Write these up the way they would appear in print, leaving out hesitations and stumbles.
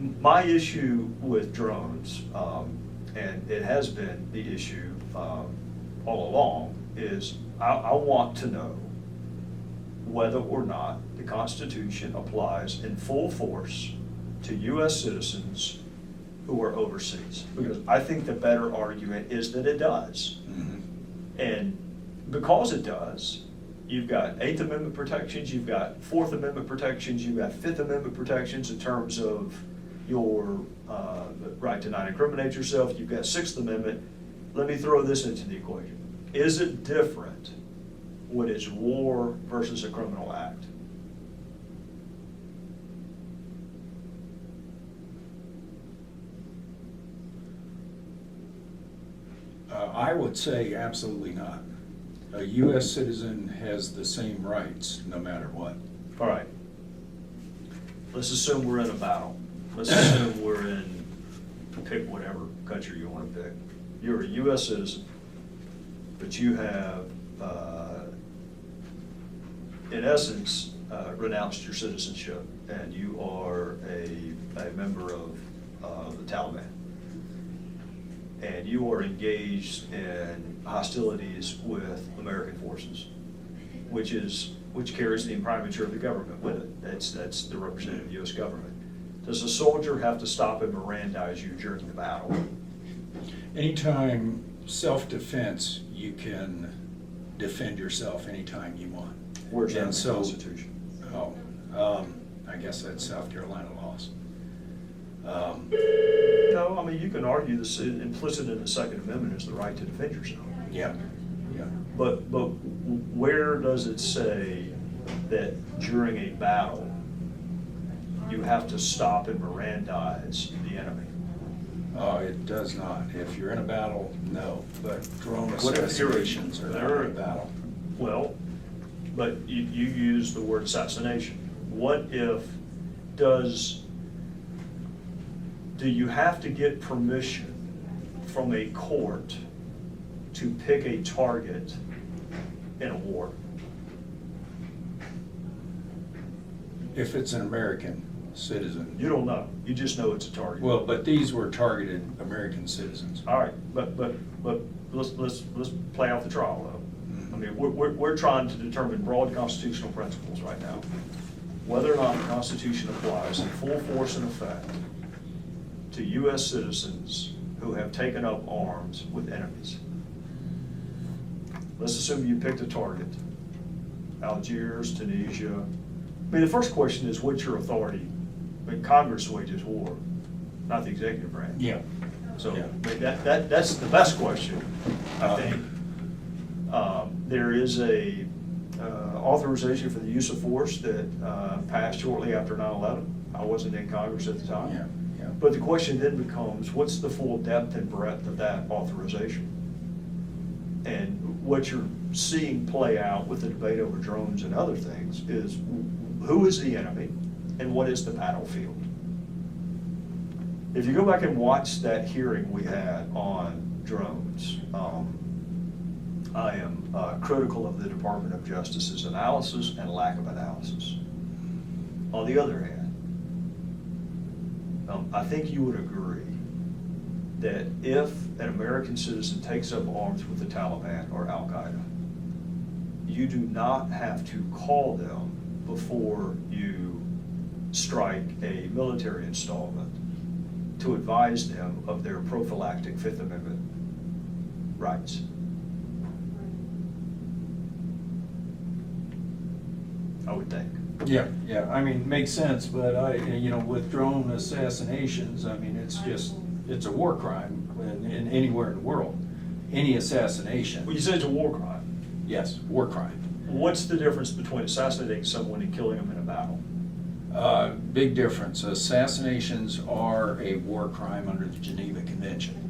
My issue with drones, and it has been the issue all along, is I want to know whether or not the Constitution applies in full force to U.S. citizens who are overseas. Because I think the better argument is that it does. And because it does, you've got Eighth Amendment protections, you've got Fourth Amendment protections, you've got Fifth Amendment protections in terms of your right to not incriminate yourself, you've got Sixth Amendment. Let me throw this into the equation. Is it different when it's war versus a criminal act? I would say absolutely not. A U.S. citizen has the same rights no matter what. All right. Let's assume we're in a battle. Let's assume we're in, pick whatever country you want to pick. You're a U.S. citizen, but you have, in essence, renounced your citizenship, and you are a member of the Taliban. And you are engaged in hostilities with American forces, which carries the imprimatur of the government with it. That's the representative U.S. government. Does a soldier have to stop and Mirandize you during the battle? Anytime self-defense, you can defend yourself anytime you want. Where's that in And the so- Constitution? I guess that's South Carolina laws. No, I mean, you can argue this implicit in the Second Amendment is the right to defend yourself. Yeah, yeah. But where does it say that during a battle, you have to stop and Mirandize the enemy? It does not. If you're in a battle, no, but drone What if you're- assassinations are not in a battle. Well, but you use the word assassination. What if, do you have to get permission from a court to pick a target in a war? If it's an American citizen. You don't know, you just know it's a target. Well, but these were targeted American citizens. All right, but let's play out the trial though. I mean, we're trying to determine broad constitutional principles right now. Whether or not the Constitution applies in full force and effect to U.S. citizens who have taken up arms with enemies. Let's assume you picked a target, Algiers, Tunisia. I mean, the first question is, what's your authority? I mean, Congress wages war, not the executive branch. Yeah. So Yeah. I mean, that's the best question, I think. There is a authorization for the use of force that passed shortly after 9/11. I wasn't in Congress at the time. Yeah, yeah. But the question then becomes, what's the full depth and breadth of that authorization? And what you're seeing play out with the debate over drones and other things is, who is the enemy and what is the battlefield? If you go back and watch that hearing we had on drones, I am critical of the Department of Justice's analysis and lack of analysis. On the other hand, I think you would agree that if an American citizen takes up arms with the Taliban or Al-Qaeda, you do not have to call them before you strike a military installment to advise them of their prophylactic Fifth Amendment rights. I would think. Yeah, yeah, I mean, makes sense, but with drone assassinations, I mean, it's a war crime in anywhere in the world. Any assassination. Well, you said it's a war crime. Yes, war crime. What's the difference between assassinating someone and killing them in a battle? Big difference. Assassinations are a war crime under the Geneva Convention.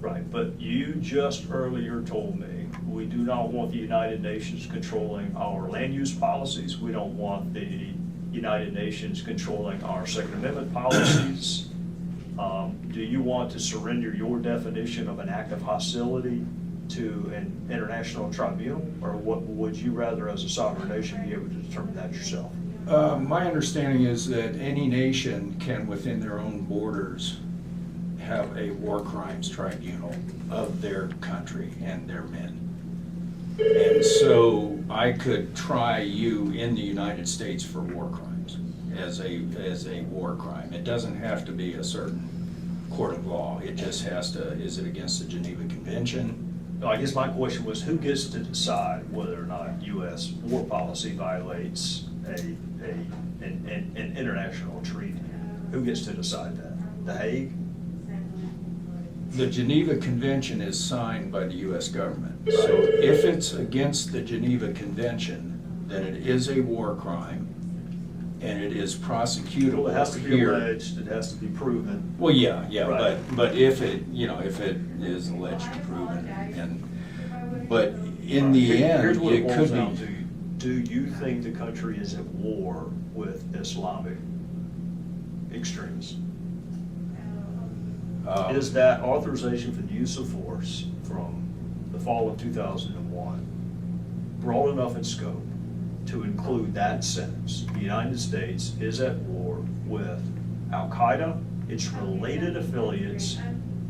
Right, but you just earlier told me we do not want the United Nations controlling our land use policies. We don't want the United Nations controlling our Second Amendment policies. Do you want to surrender your definition of an act of hostility to an international tribunal? Or what would you rather, as a sovereign nation, be able to determine that yourself? My understanding is that any nation can, within their own borders, have a war crimes tribunal of their country and their men. And so I could try you in the United States for war crimes as a war crime. It doesn't have to be a certain court of law. It just has to, is it against the Geneva Convention? No, I guess my question was, who gets to decide whether or not U.S. war policy violates an international treaty? Who gets to decide that? The Hague? The Geneva Convention is signed by the U.S. government. So if it's against the Geneva Convention, then it is a war crime, and it is prosecutable Well, it has to be here. alleged, it has to be proven. Well, yeah, Right. but if it, if it is alleged and proven, but in the Here's end, what it it boils could down be. to. Do you think the country is at war with Islamic extremists? Is that authorization for the use of force from the fall of 2001 broad enough in scope to include that sentence? The United States is at war with Al-Qaeda, its related affiliates,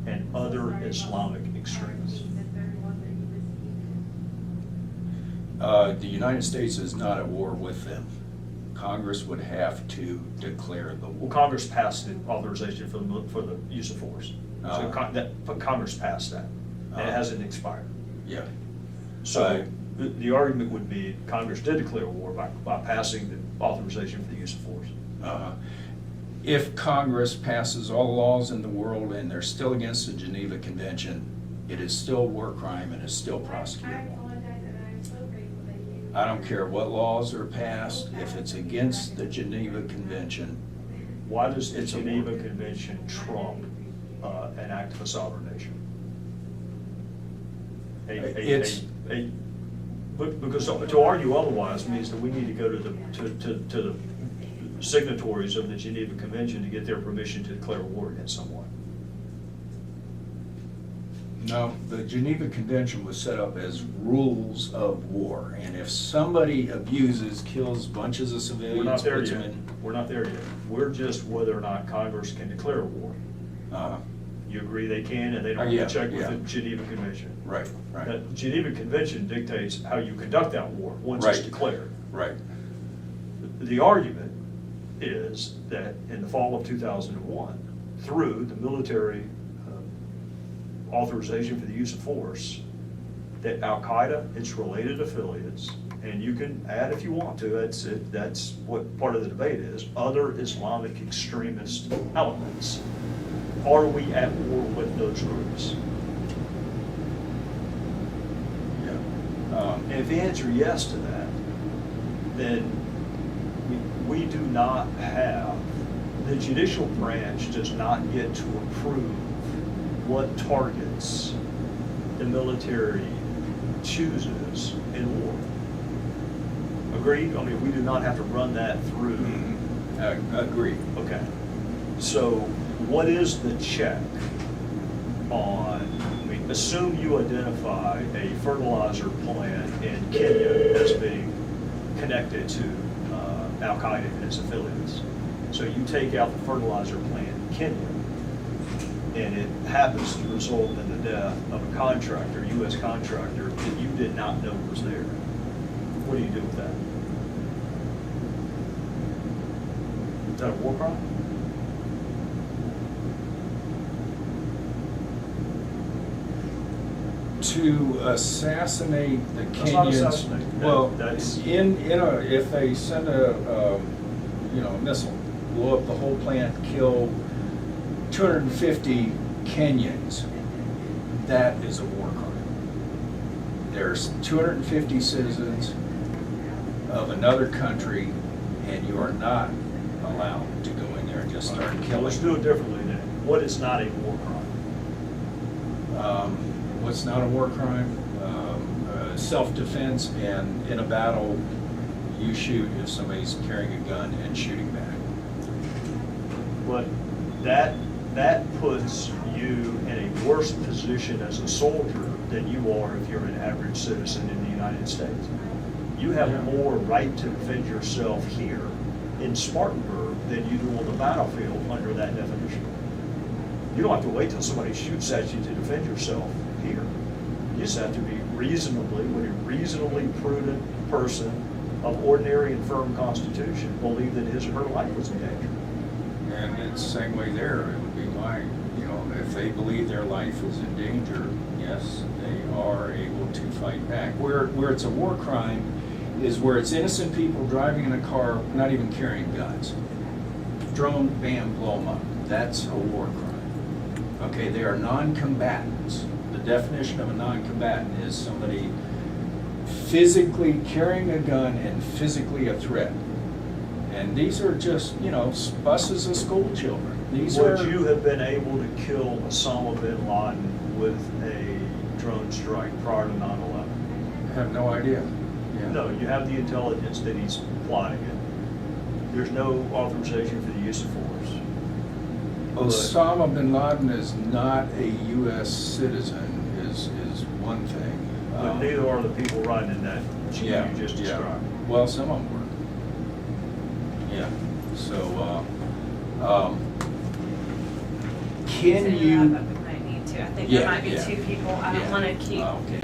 and other Islamic extremists. The United States is not at war with them. Congress would have to declare the Well, war. Congress passed the authorization for the use of force. So Uh-huh. Congress passed that, and it Uh-huh. hasn't expired. Yeah. So the argument would be Congress did declare war by passing the authorization for the use of force. If Congress passes all laws in the world and they're still against the Geneva Convention, it is still a war crime and is still prosecutable. I don't care what laws are passed, if it's against the Geneva Convention. Why does the It's a war. Geneva Convention trump an act of a sovereign nation? But because to argue otherwise means that we need to go to the signatories of the Geneva Convention to get their permission to declare war against someone. No, the Geneva Convention was set up as rules of war, and if somebody abuses, kills bunches of We're civilians, not there puts them yet. in. We're not there yet. We're just whether or not Congress can declare war. You agree they can, and they don't Yeah, have to check with yeah. the Geneva Convention. Right, right, The Geneva Convention dictates how you conduct that war once it's Right. declared. right. The argument is that in the fall of 2001, through the military authorization for the use of force, that Al-Qaeda, its related affiliates, and you can add if you want to, that's what part of the debate is, other Islamic extremist elements. Are we at war with those groups? Yeah. And if the answer is yes to that, then we do not have, the judicial branch does not get to approve what targets the military chooses in war. Agreed? I mean, we do not have to run that through. Agree. Okay. So what is the check on, I mean, assume you identify a fertilizer plant in Kenya as being connected to Al-Qaeda and its affiliates. So you take out the fertilizer plant in Kenya, and it happens to result in the death of a contractor, U.S. contractor, that you did not know was there. What do you do with that? Is that a war crime? To assassinate the That's not Kenyans. assassinate. Well, That's- if they send a missile, blow up the whole plant, kill 250 Kenyans, that is a war crime. There's 250 citizens of another country, and you are not allowed to go in there and just start Well, let's killing. do it differently then. What is not a war crime? What's not a war crime? Self-defense, and in a battle, you shoot if somebody's carrying a gun and shooting back. But that puts you in a worse position as a soldier than you are if you're an average citizen in the United States. You have Yeah. more right to defend yourself here in Spartanburg than you do on the battlefield under that definition. You don't have to wait till somebody shoots at you to defend yourself here. You just have to be would a reasonably prudent person of ordinary and firm constitution believe that his or her life was in danger. And it's the same way there, it would be if they believe their life is in danger, yes, they are able to fight back. Where it's a war crime is where it's innocent people driving in a car, not even carrying guns. Drone, bam, blow them up. That's a war crime. Okay, they are non-combatants. The definition of a non-combatant is somebody physically carrying a gun and physically a threat. And these are just, buses of school children. Would you have been able to kill Osama bin Laden with a drone strike prior to 9/11? I have no idea. Yeah. No, you have the intelligence that he's plotting it. There's no authorization for the use of force. Osama bin Laden is not a U.S. citizen, is one thing. But neither are the people riding in that Jeep you just described. Well, some of them were. Yeah, so, can So, you? but we might need to. I think there might be two people. I don't want to keep Okay.